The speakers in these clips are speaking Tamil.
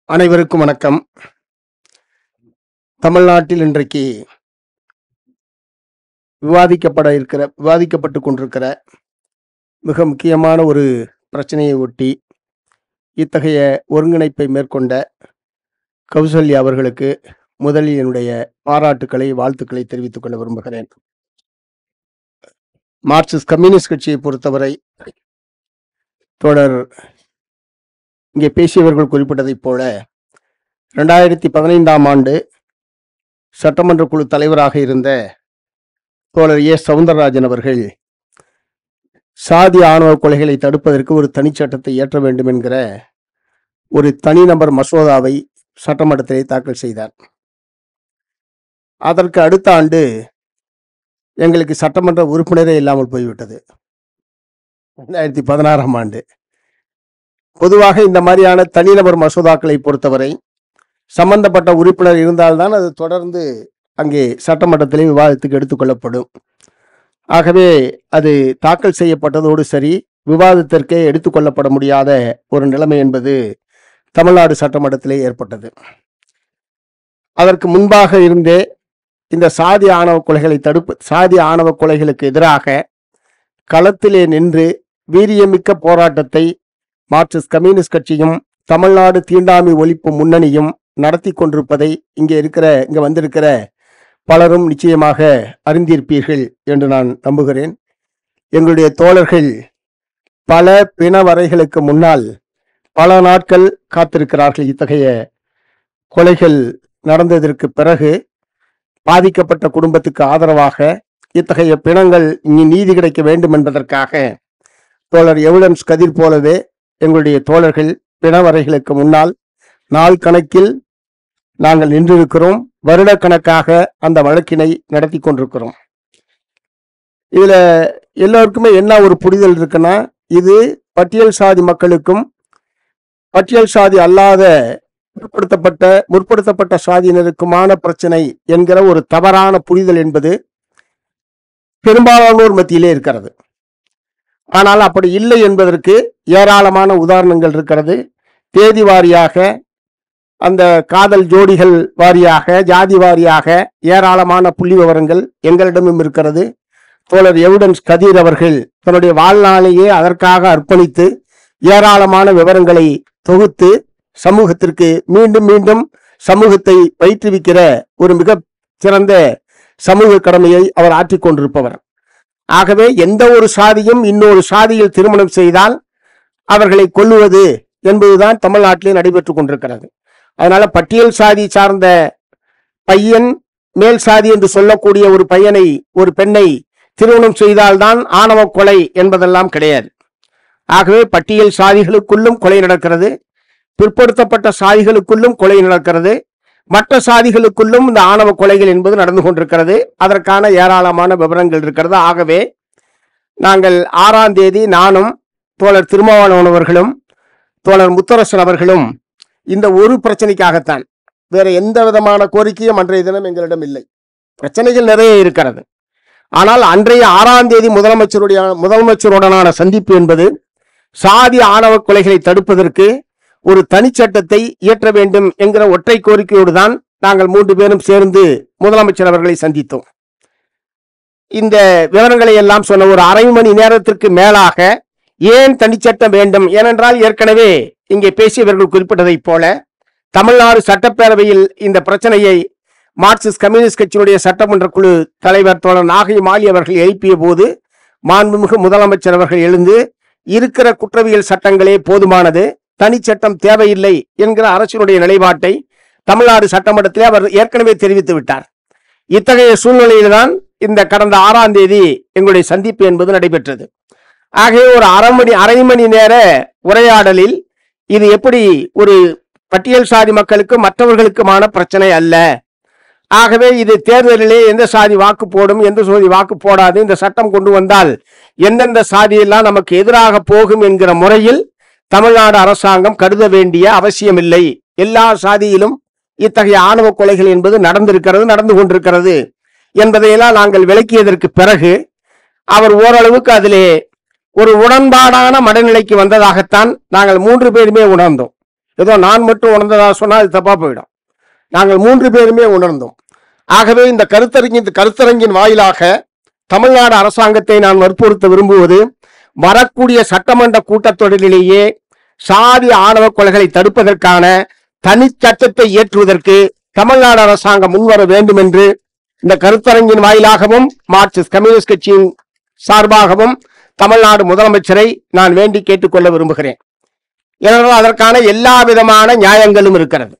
அனைவருக்கும் வணக்கம். தமிழ்நாட்டில் இன்றைக்கு விவாதிக்கப்பட்டு கொண்டிருக்கிற மிக முக்கியமான ஒரு பிரச்சனையை ஒட்டி இத்தகைய ஒருங்கிணைப்பை மேற்கொண்ட கௌசல்யா அவர்களுக்கு முதலில் என்னுடைய பாராட்டுக்களை, வாழ்த்துக்களை தெரிவித்துக் கொள்ள விரும்புகிறேன். மார்க்சிஸ்ட் கம்யூனிஸ்ட் கட்சியை பொறுத்தவரை தோழர் இங்கே பேசியவர்கள் குறிப்பிட்டதைப் போல 2015ஆம் ஆண்டு சட்டமன்ற குழு தலைவராக இருந்த தோழர் ஏ சவுந்தரராஜன் அவர்கள் சாதி ஆணவ கொலைகளை தடுப்பதற்கு ஒரு தனிச்சட்டத்தை இயற்ற வேண்டும் என்கிற ஒரு தனிநபர் மசோதாவை சட்டமன்றத்திலே தாக்கல் செய்தார். அதற்கு அடுத்த ஆண்டு எங்களுக்கு சட்டமன்ற உறுப்பினரே இல்லாமல் போய்விட்டது. 2016ஆம் ஆண்டு. பொதுவாக இந்த மாதிரியான தனிநபர் மசோதாக்களை பொறுத்தவரை சம்பந்தப்பட்ட உறுப்பினர் இருந்தால்தான் அது தொடர்ந்து அங்கே சட்டமன்றத்திலே விவாதத்துக்கு எடுத்துக்கொள்ளப்படும். ஆகவே அது தாக்கல் செய்யப்பட்டதோடு சரி, விவாதத்திற்கே எடுத்துக்கொள்ளப்பட முடியாத ஒரு நிலைமை என்பது தமிழ்நாடு சட்டமன்றத்திலே ஏற்பட்டது. அதற்கு முன்பாக இருந்தே இந்த சாதி ஆணவ கொலைகளுக்கு எதிராக களத்திலே நின்று வீரியமிக்க போராட்டத்தை மார்க்சிஸ்ட் கம்யூனிஸ்ட் கட்சியும் தமிழ்நாடு தீண்டாமை ஒழிப்பு முன்னணியும் நடத்தி கொண்டிருப்பதை இங்க வந்திருக்கிற பலரும் நிச்சயமாக அறிந்திருப்பீர்கள் என்று நான் நம்புகிறேன். எங்களுடைய தோழர்கள் பல பிணவரைகளுக்கு முன்னால் பல நாட்கள் காத்திருக்கிறார்கள். இத்தகைய கொலைகள் நடந்ததற்கு பிறகு பாதிக்கப்பட்ட குடும்பத்துக்கு ஆதரவாக இத்தகைய பிணங்கள் நீதி கிடைக்க வேண்டும் என்பதற்காக தோழர் எவிடன்ஸ் கதிர் போலவே எங்களுடைய தோழர்கள் பிணவரைகளுக்கு முன்னால் நாள் கணக்கில் நாங்கள் நின்றிருக்கிறோம். வருடக்கணக்காக அந்த வழக்கினை நடத்தி கொண்டிருக்கிறோம். இதுல எல்லோருக்குமே என்ன ஒரு புரிதல் இருக்குன்னா, இது பட்டியல் சாதி மக்களுக்கும் பட்டியல் சாதி அல்லாத முற்படுத்தப்பட்ட சாதியினருக்குமான பிரச்சனை என்கிற ஒரு தவறான புரிதல் என்பது பெரும்பாலானோர் மத்தியிலே இருக்கிறது. ஆனால் அப்படி இல்லை என்பதற்கு ஏராளமான உதாரணங்கள் இருக்கிறது. தேதி வாரியாக, அந்த காதல் ஜோடிகள் வாரியாக, ஜாதி வாரியாக ஏராளமான புள்ளி விவரங்கள் எங்களிடமும் இருக்கிறது. தோழர் எவிடன்ஸ் கதிர் அவர்கள் தன்னுடைய வாழ்நாளையே அதற்காக அர்ப்பணித்து ஏராளமான விவரங்களை தொகுத்து சமூகத்திற்கு மீண்டும் மீண்டும் சமூகத்தை பயிற்றுவிக்கிற ஒரு மிக சிறந்த சமூக கடமையை அவர் ஆற்றிக் கொண்டிருப்பவர். ஆகவே எந்த ஒரு சாதியும் இன்னொரு சாதியில் திருமணம் செய்தால் அவர்களை கொல்லுவது என்பதுதான் தமிழ்நாட்டிலே நடைபெற்றுக் கொண்டிருக்கிறது. அதனால பட்டியல் சாதி சார்ந்த பையன் மேல் சாதி என்று சொல்லக்கூடிய ஒரு பெண்ணை திருமணம் செய்தால்தான் ஆணவ கொலை என்பதெல்லாம் கிடையாது. ஆகவே பட்டியல் சாதிகளுக்குள்ளும் கொலை நடக்கிறது, பிற்படுத்தப்பட்ட சாதிகளுக்குள்ளும் கொலை நடக்கிறது, மற்ற சாதிகளுக்குள்ளும் இந்த ஆணவ கொலைகள் என்பது நடந்து கொண்டிருக்கிறது. அதற்கான ஏராளமான விவரங்கள் இருக்கிறது. ஆகவே நாங்கள் 6ஆம் தேதி நானும் தோழர் திருமாவளவன் அவர்களும் தோழர் முத்தரசன் அவர்களும் இந்த ஒரு பிரச்சனைக்காகத்தான், வேற எந்த விதமான கோரிக்கையும் அன்றைய தினம் எங்களிடம் இல்லை. பிரச்சனைகள் நிறைய இருக்கிறது. ஆனால் அன்றைய 6ஆம் தேதி முதலமைச்சருடனான சந்திப்பு என்பது சாதி ஆணவ கொலைகளை தடுப்பதற்கு ஒரு தனிச்சட்டத்தை இயற்ற வேண்டும் என்கிற ஒற்றை கோரிக்கையோடு தான் நாங்கள் 3 பேரும் சேர்ந்து முதலமைச்சர் அவர்களை சந்தித்தோம். இந்த விவரங்களை எல்லாம் சொன்ன ஒரு அரை மணி நேரத்திற்கு மேலாக ஏன் தனிச்சட்டம் வேண்டும், ஏனென்றால் ஏற்கனவே இங்கே பேசியவர்கள் குறிப்பிட்டதைப் போல தமிழ்நாடு சட்டப்பேரவையில் இந்த பிரச்சனையை மார்க்சிஸ்ட் கம்யூனிஸ்ட் கட்சியினுடைய சட்டமன்ற குழு தலைவர் தோழர் நாகை மாலி அவர்கள் எழுப்பிய போது மாண்புமிகு முதலமைச்சர் அவர்கள் எழுந்து இருக்கிற குற்றவியல் சட்டங்களே போதுமானது, தனிச்சட்டம் தேவையில்லை என்கிற அரசினுடைய நிலைப்பாட்டை தமிழ்நாடு சட்டமன்றத்திலே அவர் ஏற்கனவே தெரிவித்து விட்டார். இத்தகைய சூழ்நிலையில்தான் இந்த கடந்த 6ஆம் தேதி எங்களுடைய சந்திப்பு என்பது நடைபெற்றது. ஆகவே ஒரு அரை மணி நேர உரையாடலில் இது எப்படி ஒரு பட்டியல் சாதி மக்களுக்கும் மற்றவர்களுக்குமான பிரச்சனை அல்ல, ஆகவே இது தேர்தலிலே எந்த சாதி வாக்கு போடும், எந்த சாதி வாக்கு போடாது, இந்த சட்டம் கொண்டு வந்தால் எந்தெந்த சாதியெல்லாம் நமக்கு எதிராக போகும் என்கிற முறையில் தமிழ்நாடு அரசாங்கம் கருத வேண்டிய அவசியமில்லை. எல்லா சாதியிலும் இத்தகைய ஆணவ கொலைகள் என்பது நடந்து கொண்டிருக்கிறது என்பதையெல்லாம் நாங்கள் விளக்கியதற்கு பிறகு அவர் ஓரளவுக்கு அதிலே ஒரு உடன்பாடான மனநிலைக்கு வந்ததாகத்தான் நாங்கள் 3 பேருமே உணர்ந்தோம். ஏதோ நான் மட்டும் உணர்ந்ததா சொன்னால் அது தப்பா போயிடும். நாங்கள் 3 பேருமே உணர்ந்தோம். ஆகவே இந்த கருத்தரங்கின் வாயிலாக தமிழ்நாடு அரசாங்கத்தை நான் வற்புறுத்த விரும்புவது, வரக்கூடிய சட்டமன்ற கூட்டத்தொடரிலேயே சாதி ஆணவ கொலைகளை தடுப்பதற்கான தனி சட்டத்தை இயற்றுவதற்கு தமிழ்நாடு அரசாங்கம் முன்வர வேண்டும் என்று இந்த கருத்தரங்கின் வாயிலாகவும் மார்க்சிஸ்ட் கம்யூனிஸ்ட் கட்சியின் சார்பாகவும் தமிழ்நாடு முதலமைச்சரை நான் வேண்டி கேட்டுக்கொள்ள விரும்புகிறேன். ஏனென்றால் அதற்கான எல்லா விதமான நியாயங்களும் இருக்கிறது.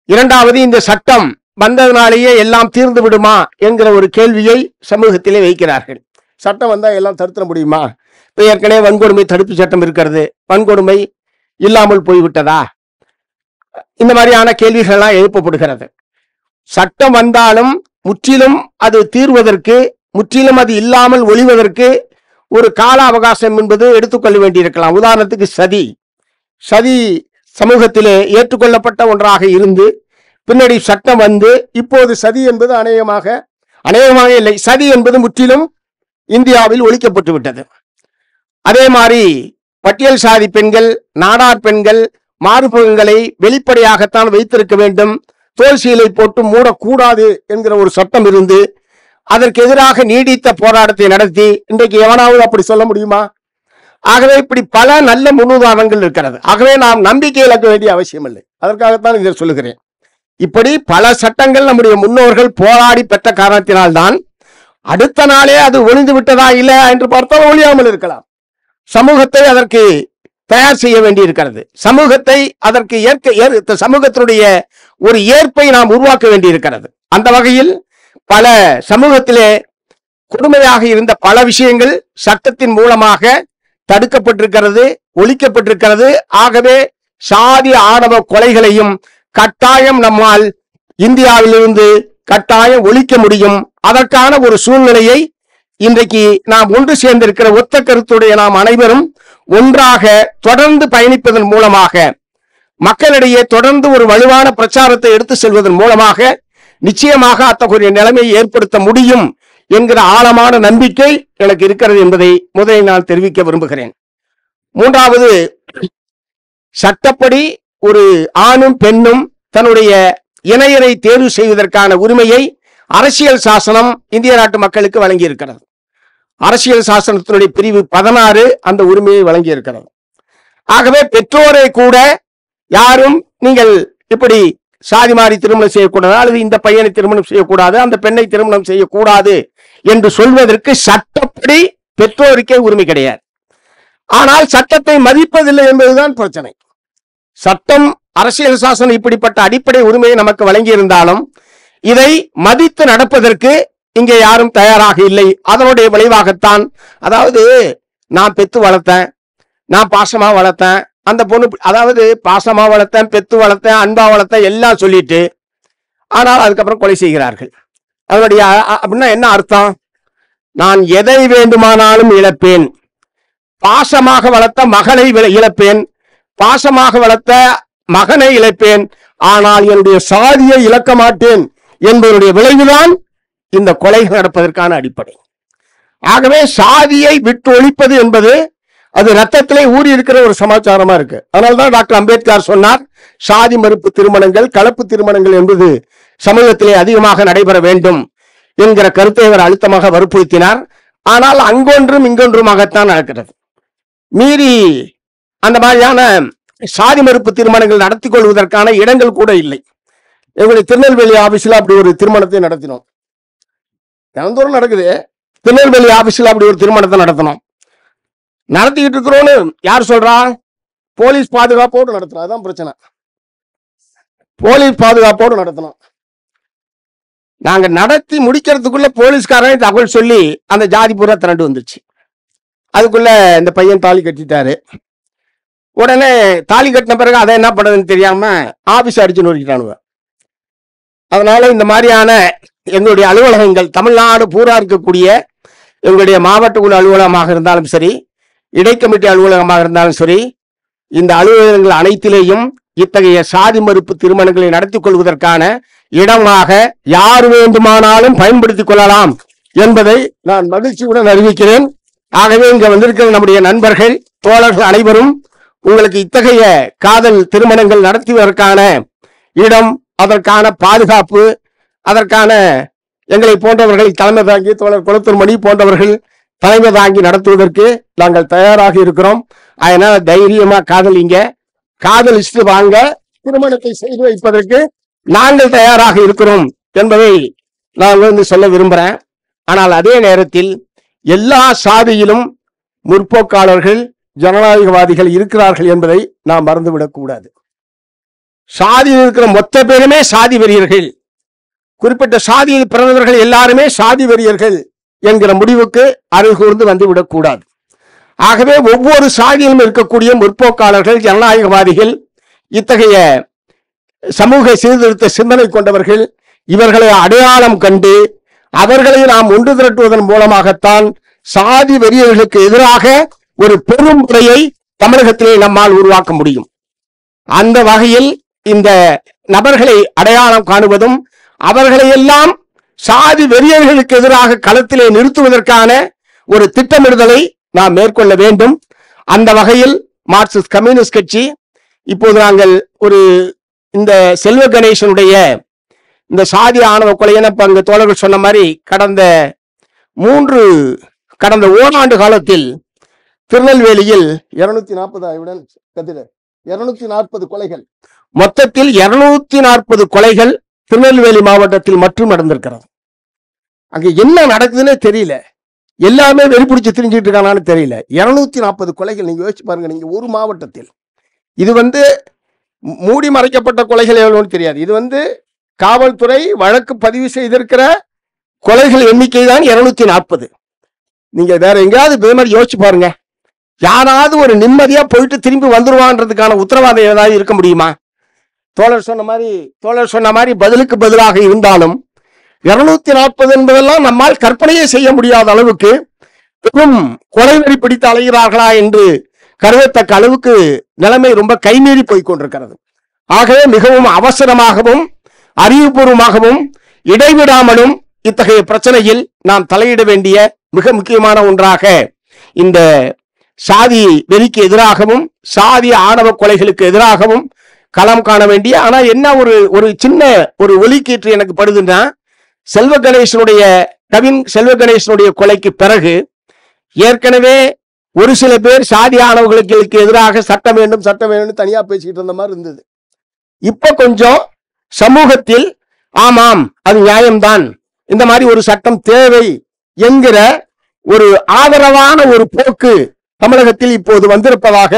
இரண்டாவது, இந்த சட்டம் வந்ததனாலேயே எல்லாம் தீர்ந்து விடுமா என்கிற ஒரு கேள்வியை சமூகத்திலே வைக்கிறார்கள். சட்டம் வந்தா எல்லாம் தடுத்துட முடியுமா? இப்ப ஏற்கனவே வன்கொடுமை தடுப்பு சட்டம் இருக்கிறது, வன்கொடுமை இல்லாமல் போய்விட்டதா? இந்த மாதிரியான கேள்விகள் எல்லாம் எழுப்பப்படுகிறது. சட்டம் வந்தாலும் முற்றிலும் அது தீர்வதற்கு, முற்றிலும் அது இல்லாமல் ஒழிவதற்கு ஒரு கால அவகாசம் என்பது எடுத்துக்கொள்ள வேண்டியிருக்கலாம். உதாரணத்துக்கு சதி சமூகத்திலே ஏற்றுக்கொள்ளப்பட்ட ஒன்றாக இருந்து பின்னாடி சட்டம் வந்து இப்போது சதி என்பது அநேகமாக இல்லை, சதி என்பது முற்றிலும் இந்தியாவில் ஒழிக்கப்பட்டு விட்டது. அதே மாதிரி பட்டியல் சாதி பெண்கள், நாடார் பெண்கள் மார்பகங்களை வெளிப்படையாகத்தான் வைத்திருக்க வேண்டும், தோல் சீலை போட்டு மூடக்கூடாது என்கிற ஒரு சட்டம் இருந்து அதற்கு எதிராக நீடித்த போராட்டத்தை நடத்தி இன்றைக்கு எவனாவது அப்படி சொல்ல முடியுமா? ஆகவே இப்படி பல நல்ல முன்னுதாரணங்கள் இருக்கிறது. ஆகவே நாம் நம்பிக்கை இழக்க வேண்டிய அவசியம் இல்லை. அதற்காகத்தான் இதை சொல்லுகிறேன். இப்படி பல சட்டங்கள் நம்முடைய முன்னோர்கள் போராடி பெற்ற காரணத்தினால்தான் அடுத்த நாளே அது ஒளிந்து விட்டதா இல்லையா என்று பார்த்தால் ஒழியாமல் இருக்கலாம். சமூகத்தை அதற்கு தயார் செய்ய வேண்டி இருக்கிறது. சமூகத்தை அதற்கு சமூகத்தினுடைய ஒரு ஏற்பை நாம் உருவாக்க வேண்டி இருக்கிறது. அந்த வகையில் பல சமூகத்திலே கொடுமையாக இருந்த பல விஷயங்கள் சட்டத்தின் மூலமாக தடுக்கப்பட்டிருக்கிறது, ஒழிக்கப்பட்டிருக்கிறது. ஆகவே சாதி ஆணவ கொலைகளையும் கட்டாயம் நம்மால் இந்தியாவிலிருந்து கட்டாயம் ஒழிக்க முடியும். அதற்கான ஒரு சூழ்நிலையை இன்றைக்கு நாம் ஒன்று சேர்ந்திருக்கிற ஒத்த கருத்துடைய நாம் அனைவரும் ஒன்றாக தொடர்ந்து பயணிப்பதன் மூலமாக, மக்களிடையே தொடர்ந்து ஒரு வலுவான பிரச்சாரத்தை எடுத்து செல்வதன் மூலமாக நிச்சயமாக அத்தகைய நிலைமையை ஏற்படுத்த முடியும் என்கிற ஆழமான நம்பிக்கை எனக்கு இருக்கிறது என்பதை முதலில் நான் தெரிவிக்க விரும்புகிறேன். மூன்றாவது, சட்டப்படி ஒரு ஆணும் பெண்ணும் தன்னுடைய இணையரை தேர்வு செய்வதற்கான உரிமையை அரசியல் சாசனம் இந்திய நாட்டு மக்களுக்கு வழங்கி இருக்கிறது. அரசியல் சாசனத்தினுடைய பிரிவு 16 அந்த உரிமையை வழங்கி இருக்கிறது. ஆகவே பெற்றோரை கூட யாரும் நீங்கள் இப்படி சாதி மாறி திருமணம் செய்யக்கூடாது, அல்லது இந்த பையனை திருமணம் செய்யக்கூடாது, அந்த பெண்ணை திருமணம் செய்யக்கூடாது என்று சொல்வதற்கு சட்டப்படி பெற்றோருக்கே உரிமை கிடையாது. ஆனால் சட்டத்தை மதிப்பதில்லை என்பதுதான் பிரச்சனை. சட்டம், அரசியல் சாசனம் இப்படிப்பட்ட அடிப்படை உரிமையை நமக்கு வழங்கி இருந்தாலும் இதை மதித்து நடப்பதற்கு இங்கே யாரும் தயாராக இல்லை. அதனுடைய விளைவாகத்தான், அதாவது நான் பெத்து வளர்த்தேன், நான் பாசமா வளர்த்தேன், அந்த பொண்ணு அதாவது பாசமா வளர்த்தேன், பெத்து வளர்த்தேன், அன்பா வளர்த்தேன் எல்லாம் சொல்லிட்டு ஆனால் அதுக்கப்புறம் கொலை செய்கிறார்கள். அதனுடைய அப்படின்னா என்ன அர்த்தம்? நான் எதை வேண்டுமானாலும் இழப்பேன், பாசமாக வளர்த்த மகளை இழப்பேன், பாசமாக வளர்த்த மகனை இழப்பேன், ஆனால் என்னுடைய சாதியை இழக்க மாட்டேன் என்பதனுடைய விளைவுதான் இந்த கொலைகள் நடப்பதற்கான அடிப்படை. ஆகவே சாதியை விட்டு ஒழிப்பது என்பது அது ரத்தத்திலே ஊறி இருக்கிற ஒரு சமாச்சாரமா இருக்கு. அதனால்தான் டாக்டர் அம்பேத்கர் சொன்னார், சாதி மறுப்பு திருமணங்கள், கலப்பு திருமணங்கள் என்பது சமூகத்திலே அதிகமாக நடைபெற வேண்டும் என்கிற கருத்தை அவர் அழுத்தமாக வற்புறுத்தினார். ஆனால் அங்கொன்றும் இங்கொன்றுமாகத்தான் நடக்கிறது. மீறி அந்த மாதிரியான சாதி மறுப்பு திருமணங்கள் நடத்தி கொள்வதற்கான இடங்கள் கூட இல்லை. எங்களுடைய திருநெல்வேலி ஆபீஸ்ல அப்படி ஒரு திருமணத்தை நடத்தினோம். தினந்தோறும் நடக்குது. திருநெல்வேலி ஆபீஸ்ல அப்படி ஒரு திருமணத்தை நடத்தணும். நடத்திக்கிட்டு இருக்கிறோன்னு யார் சொல்றா? போலீஸ் பாதுகாப்போடு நடத்தணும். அதுதான் பிரச்சனை. போலீஸ் பாதுகாப்போடு நடத்தணும். நாங்க நடத்தி முடிக்கிறதுக்குள்ள போலீஸ்காரன் தகவல் சொல்லி அந்த ஜாதி பூரா திரண்டு வந்துருச்சு. அதுக்குள்ள இந்த பையன் தாலி கட்டிட்டாரு. உடனே தாலி கட்டின பிறகு அதை என்ன பண்றதுன்னு தெரியாம ஆபீஸ் அடிச்சு நோக்கிட்டானுவ. அதனால இந்த மாதிரியான எங்களுடைய அலுவலகங்கள் தமிழ்நாடு பூரா இருக்கக்கூடிய எங்களுடைய மாவட்ட குழு அலுவலகமாக இருந்தாலும் சரி, இடைக்கமிட்டி அலுவலகமாக இருந்தாலும் சரி, இந்த அலுவலகங்கள் அனைத்திலேயும் இத்தகைய சாதி மறுப்பு திருமணங்களை நடத்தி கொள்வதற்கான இடமாக யார் வேண்டுமானாலும் பயன்படுத்திக் கொள்ளலாம் என்பதை நான் மகிழ்ச்சியுடன் அறிவிக்கிறேன். ஆகவே இங்க வந்திருக்கிற நம்முடைய நண்பர்கள், தோழர்கள் அனைவரும் உங்களுக்கு இத்தகைய காதல் திருமணங்கள் நடத்துவதற்கான இடம், அதற்கான பாதுகாப்பு, அதற்கான எங்களை போன்றவர்களை தலைமை தாங்கி தோழர் குளத்தூர் மணி போன்றவர்கள் தலைமை தாங்கி நடத்துவதற்கு நாங்கள் தயாராக இருக்கிறோம். அதனால தைரியமா காதலிங்க, காதலிச்சு வாங்க, திருமணத்தை செய்து வைப்பதற்கு நாங்கள் தயாராக இருக்கிறோம் என்பதை நான் சொல்ல விரும்புறேன். ஆனால் அதே நேரத்தில் எல்லா சாதியிலும் முற்போக்காளர்கள், ஜனநாயகவாதிகள் இருக்கிறார்கள் என்பதை நாம் மறந்துவிடக் கூடாது. சாதியில் இருக்கிற மொத்த பேருமே சாதி வெறியர்கள், குறிப்பிட்ட சாதியில் பிறந்தவர்கள் எல்லாருமே சாதி வெறியர்கள் என்கிற முடிவுக்கு அருகூர்ந்து வந்துவிடக் கூடாது. ஆகவே ஒவ்வொரு சாதியிலும் இருக்கக்கூடிய முற்போக்காளர்கள், ஜனநாயகவாதிகள், இத்தகைய சமூக சீர்திருத்த சிந்தனை கொண்டவர்கள், இவர்களை அடையாளம் கண்டு அவர்களை நாம் ஒன்று திரட்டுவதன் மூலமாகத்தான் சாதி வெறியர்களுக்கு எதிராக ஒரு பெரும் முறையை தமிழகத்திலே நம்மால் உருவாக்க முடியும். அந்த வகையில் இந்த நபர்களை அடையாளம் காணுவதும் அவர்களையெல்லாம் சாதி வெறியர்களுக்கு எதிராக களத்திலே நிறுத்துவதற்கான ஒரு திட்டமிடுதலை நாம் மேற்கொள்ள வேண்டும். அந்த வகையில் மார்க்சிஸ்ட் கம்யூனிஸ்ட் கட்சி இப்போது நாங்கள் ஒரு இந்த செல்வ கணேசனுடைய இந்த சாதி ஆணவ கொலையான அங்கு தோழர்கள் சொன்ன மாதிரி கடந்த ஓராண்டு காலத்தில் திருநெல்வேலியில் 240 கொலைகள், மொத்தத்தில் 240 கொலைகள் திருநெல்வேலி மாவட்டத்தில் மட்டும் நடந்திருக்கிறது. அங்க என்ன நடக்குதுன்னு தெரியல, எல்லாமே வெறிபிடிச்சு திரிஞ்சிட்டு இருக்கானான்னு தெரியல. 240 கொலைகள் நீங்க யோசிச்சு பாருங்க. நீங்க ஒரு மாவட்டத்தில் இது மூடி மறைக்கப்பட்ட கொலைகள் எவ்வளவுன்னு தெரியாது. இது காவல்துறை வழக்கு பதிவு செய்திருக்கிற கொலைகள் எண்ணிக்கை தான் 240. நீங்க வேற எங்கேயாவது இதே மாதிரி யோசிச்சு பாருங்க. யாராவது ஒரு நிம்மதியா போயிட்டு திரும்பி வந்துருவான்றதுக்கான உத்தரவாதம் ஏதாவது இருக்க முடியுமா? தோழர் சொன்ன மாதிரி பதிலுக்கு பதிலாக இருந்தாலும் 240 என்பதெல்லாம் நம்மால் கற்பனையே செய்ய முடியாத அளவுக்கு பெரும் கொலைவெறி பிடித்து அலைகிறார்களா என்று கருதத்தக்க அளவுக்கு நிலைமை ரொம்ப கைமீறி போய்கொண்டிருக்கிறது. ஆகவே மிகவும் அவசரமாகவும் அறிவுபூர்வமாகவும் இடைவிடாமலும் இத்தகைய பிரச்சனையில் நாம் தலையிட வேண்டிய மிக முக்கியமான ஒன்றாக இந்த சாதி வெறிக்கு எதிராகவும் சாதி ஆணவ கொலைகளுக்கு எதிராகவும் களம் காண வேண்டிய. ஆனா என்ன ஒரு சின்ன ஒரு ஒலிக்கீற்று எனக்கு படுதுன்னா, செல்வ கணேசனுடைய கொலைக்கு பிறகு ஏற்கனவே ஒரு சில பேர் சாதி ஆணவர்களுக்கு எதிராக சட்டம் வேண்டும் தனியா பேசிக்கிட்டு இருந்த மாதிரி இருந்தது. இப்ப கொஞ்சம் சமூகத்தில் ஆமாம் அது நியாயம்தான், இந்த மாதிரி ஒரு சட்டம் தேவை என்கிற ஒரு ஆதரவான ஒரு போக்கு தமிழகத்தில் இப்போது வந்திருப்பதாக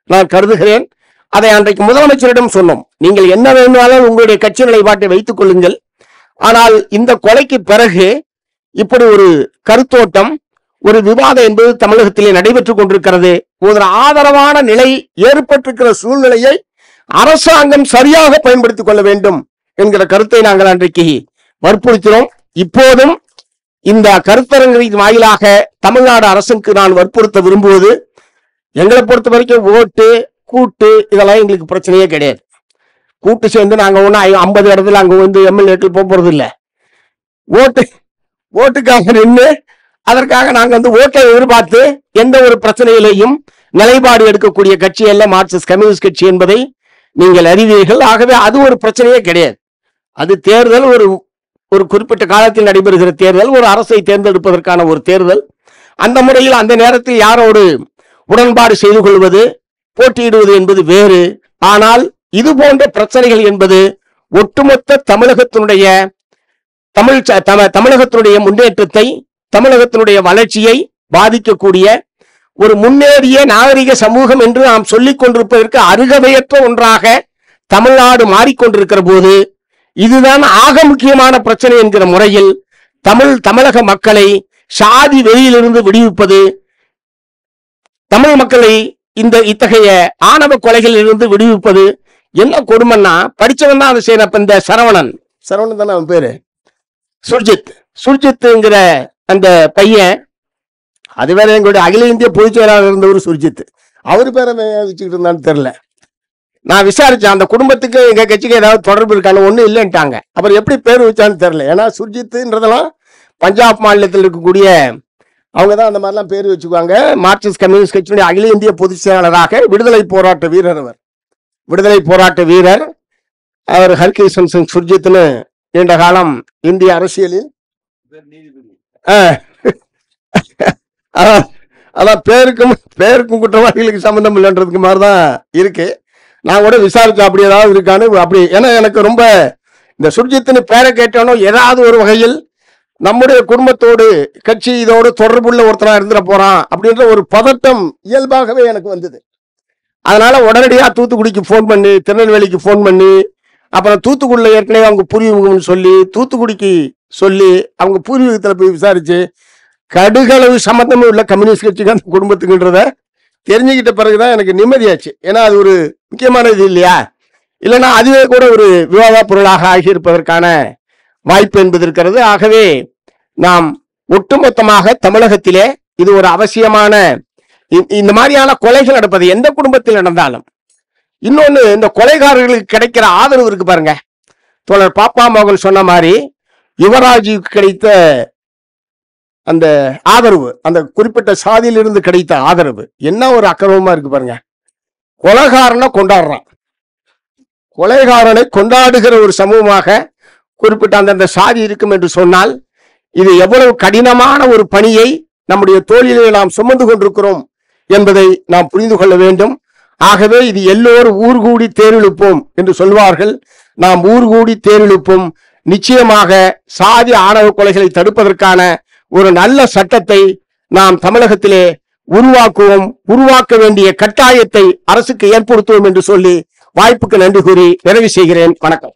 நான் கருதுகிறேன். அதை அன்றைக்கு முதலமைச்சரிடம் சொன்னோம். நீங்கள் என்ன வேணுமானாலும் உங்களுடைய கட்சி நிலைப்பாட்டை வைத்துக் கொள்ளுங்கள், ஆனால் இந்த கொலைக்கு பிறகு இப்படி ஒரு கருத்தோட்டம், ஒரு விவாதம் என்பது தமிழகத்திலே நடைபெற்றுக் கொண்டிருக்கிறது. ஒரு ஆதரவான நிலை ஏற்பட்டிருக்கிற சூழ்நிலையை அரசாங்கம் சரியாக பயன்படுத்திக் கொள்ள வேண்டும் என்கிற கருத்தை நாங்கள் அன்றைக்கு வற்புறுத்தினோம். இப்போதும் இந்த கருத்தரங்கின் வாயிலாக தமிழ்நாடு அரசுக்கு நான் வற்புறுத்த விரும்புவது, எங்களை பொறுத்த வரைக்கும் ஓட்டு கூட்டு இதெல்லாம் எங்களுக்கு பிரச்சனையே கிடையாது. கூட்டு சேர்ந்து நாங்க 50 இடத்துல அங்க எம்எல்ஏக்கள் போறது இல்லை. ஓட்டுக்காக நின்று அதற்காக நாங்க ஓட்டை எதிர்பார்த்து எந்த ஒரு பிரச்சனையிலையும் நிலைப்பாடு எடுக்கக்கூடிய கட்சி அல்ல மார்க்சிஸ்ட் கம்யூனிஸ்ட் கட்சி என்பதை நீங்கள் அறிவீர்கள். ஆகவே அது ஒரு பிரச்சனையே கிடையாது. அது தேர்தல், ஒரு குறிப்பிட்ட காலத்தில் நடைபெறுகிற தேர்தல், ஒரு அரசை தேர்ந்தெடுப்பதற்கான ஒரு தேர்தல். அந்த முறையில் அந்த நேரத்தில் யாரோடு உடன்பாடு செய்து கொள்வது, போட்டியிடுவது என்பது வேறு. ஆனால் இது போன்ற பிரச்சனைகள் என்பது ஒட்டுமொத்த தமிழகத்தினுடைய முன்னேற்றத்தை, தமிழகத்தினுடைய வளர்ச்சியை பாதிக்கக்கூடிய ஒரு முன்னேறிய நாகரிக சமூகம் என்று நாம் சொல்லிக் கொண்டிருப்பதற்கு அருகதையற்ற ஒன்றாக தமிழ்நாடு மாறிக்கொண்டிருக்கிற போது இதுதான் ஆக முக்கியமான பிரச்சனை என்கிற முறையில் தமிழக மக்களை சாதி வெறியிலிருந்து விடுவிப்பது, தமிழ் மக்களை இத்தகைய ஆணவ கொலைகளில் இருந்து விடுவிப்பது என்ன கொடுமைன்னா, படிச்சவன் தான் அதை செய்யற. இந்த சரவணன் தானே அவன் பேரு, சுர்ஜித்ங்கிற அந்த பையன், அது வேற எங்களுடைய அகில இந்திய பொதுச் செயலாளர் இருந்தவர் சுர்ஜித். அவரு பேரை வச்சுக்கிட்டு இருந்தான்னு தெரியல. நான் விசாரிச்சேன், அந்த குடும்பத்துக்கு எங்க கட்சிக்கு ஏதாவது தொடர்பு இருக்கான்னு, ஒன்றும் இல்லைன்ட்டாங்க. அப்புறம் எப்படி பேர் வச்சான்னு தெரியல. ஏன்னா சுர்ஜித்ன்றதெல்லாம் பஞ்சாப் மாநிலத்தில் இருக்கக்கூடிய அவங்க தான் அந்த மாதிரிலாம் பேர் வச்சுக்குவாங்க. மார்க்சிஸ்ட் கம்யூனிஸ்ட் கட்சியினுடைய அகில இந்திய பொதுச் செயலாளராக விடுதலை போராட்ட வீரர் அவர். விடுதலை போராட்ட வீரர் அவர். ஹர்கிஷன் சிங் சுர்ஜித்னு நீண்ட காலம் இந்திய அரசியலில் அதான் பேருக்கும் குற்றவாளிகளுக்கு சம்பந்தம் இல்லைன்றதுக்கு மாதிரிதான் இருக்கு. நான் கூட விசாரிச்சேன் அப்படி ஏதாவது இருக்கான்னு. அப்படி ஏன்னா எனக்கு ரொம்ப இந்த சுர்ஜித்னு பேரை கேட்டானோ ஏதாவது ஒரு வகையில் நம்முடைய குடும்பத்தோடு கட்சி இதோடு தொடர்புள்ள ஒருத்தரா இருந்துட போறான் அப்படின்ற ஒரு பதட்டம் இயல்பாகவே எனக்கு வந்தது. அதனால உடனடியா தூத்துக்குடிக்கு போன் பண்ணி, திருநெல்வேலிக்கு போன் பண்ணி, அப்புறம் தூத்துக்குடியில் ஏற்கனவே அவங்க பூர்வீகம்னு சொல்லி தூத்துக்குடிக்கு சொல்லி அவங்க பூர்வீகத்தில் போய் விசாரிச்சு கடுகளவு சம்பந்தமே உள்ள கம்யூனிஸ்ட் கட்சிக்கு அந்த குடும்பத்துக்குன்றத தெரிஞ்சுக்கிட்ட பிறகுதான் எனக்கு நிம்மதியாச்சு. ஏன்னா அது ஒரு முக்கியமான இது இல்லையா? இல்லைன்னா அதுவே கூட ஒரு விவாத பொருளாக ஆகியிருப்பதற்கான வாய்ப்பு என்பது இருக்கிறது. ஆகவே நாம் ஒட்டுமொத்தமாக தமிழகத்திலே இது ஒரு அவசியமான இந்த மாதிரியான கொலைகள் நடப்பது எந்த குடும்பத்தில் நடந்தாலும். இன்னொன்னு, இந்த கொலைகாரர்களுக்கு கிடைக்கிற ஆதரவு இருக்கு பாருங்க. தோழர் பாப்பா மோகன் சொன்ன மாதிரி யுவராஜுக்கு கிடைத்த அந்த ஆதரவு, அந்த குறிப்பிட்ட சாதியிலிருந்து கிடைத்த ஆதரவு என்ன ஒரு அக்கிரமமா இருக்கு பாருங்க. கொலைகாரனை கொண்டாடுறான், கொலைகாரனை கொண்டாடுகிற ஒரு சமூகமாக குறிப்பிட்ட அந்தந்த சாதி இருக்கும் என்று சொன்னால் இது எவ்வளவு கடினமான ஒரு பணியை நம்முடைய தோளிலே நாம் சுமந்து கொண்டிருக்கிறோம் என்பதை நாம் புரிந்து கொள்ள வேண்டும். ஆகவே இது எல்லோரும் ஊர் கூடி தேரிழுப்போம் என்று சொல்வார்கள். நாம் ஊர் கூடி தேரிழுப்போம். நிச்சயமாக சாதி ஆணவ கொலைகளை தடுப்பதற்கான ஒரு நல்ல சட்டத்தை நாம் தமிழகத்திலே உருவாக்குவோம். உருவாக்க வேண்டிய கட்டாயத்தை அரசுக்கு ஏற்படுத்துவோம் என்று சொல்லி வாய்ப்புக்கு நன்றி கூறி நிறைவு செய்கிறேன். வணக்கம்.